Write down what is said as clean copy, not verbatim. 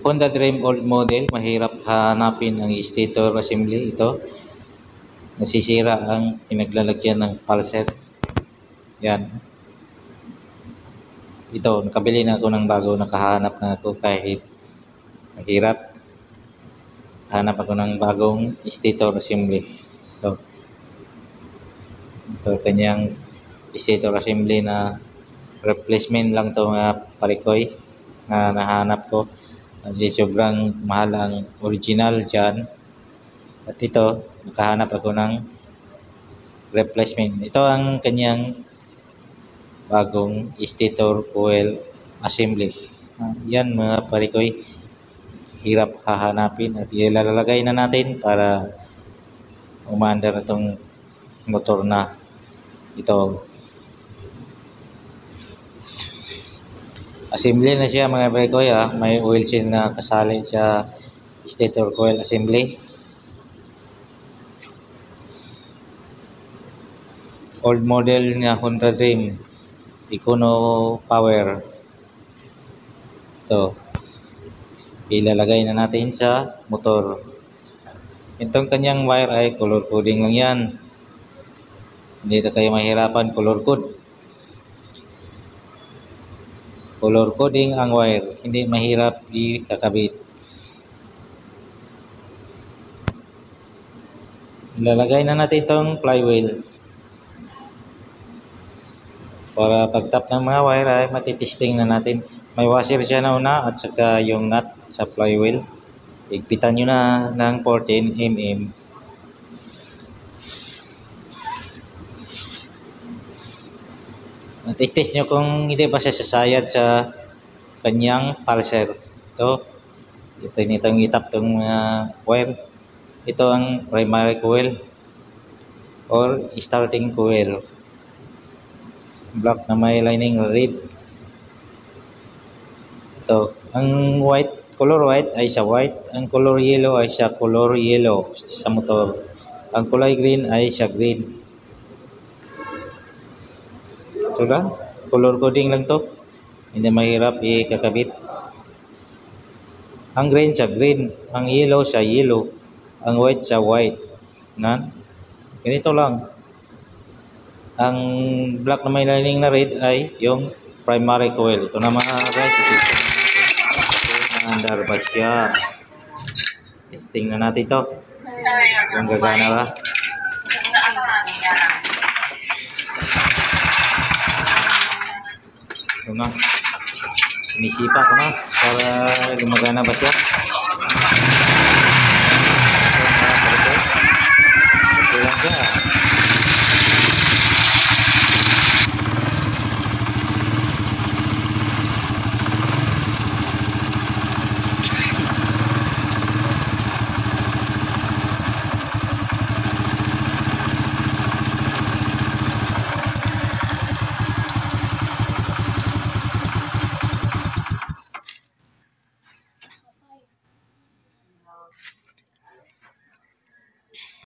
Honda Dream old model, mahirap hanapin ang stator assembly. Ito, nasisira ang pinaglalagyan ng pulser. Yan. Ito, nakabili na ako ng bago, nakahanap na ako kahit mahirap. Hanap ako ng bagong stator assembly. Ito kanyang stator assembly na replacement lang to nga palikoy na nahanap ko. Kasi sobrang mahal ang original dyan. At ito, nakahanap ako ng replacement. Ito ang kanyang bagong stator coil assembly. Yan mga palikoy, hirap hahanapin at ilalagay na natin para umaandar na itong motor na ito. Assembly na siya mga palikoy, may oil seal na kasali sa stator coil assembly. Old model na Honda Dream Econo Power. Ito, ilalagay na natin sa motor. Itong kanyang wire ay color coding lang yan, hindi na kayo mahirapan color code. Color coding ang wire, hindi mahirap ikakabit. Ilalagay na natin itong flywheel para pag-tap ng mga wire ay matitesting na natin. May washer siya na una at saka yung nut sa flywheel. Igpitan nyo na ng 14 mm. Matitest nyo kung hindi ba siya sasayad sa kanyang pulser. Ito nitong itap itong wire. Ito ang primary coil or starting coil. Black na may lining red. Ito, ang white, color white ay sa white, ang color yellow ay sa color yellow sa motor. Ang kulay green ay sa green. Ito lang, color coding lang to. Hindi mahirap ikakabit. Ang green sa green, ang yellow sa yellow, ang white sa white. Ganito lang. Ang black na may lining na red ay yung primary coil. Ito na mga guys, under ba siya? Testing na natin ito kung gagana ba. Ito na, sinisipa ko na para gumagana ba siya. Ito lang siya.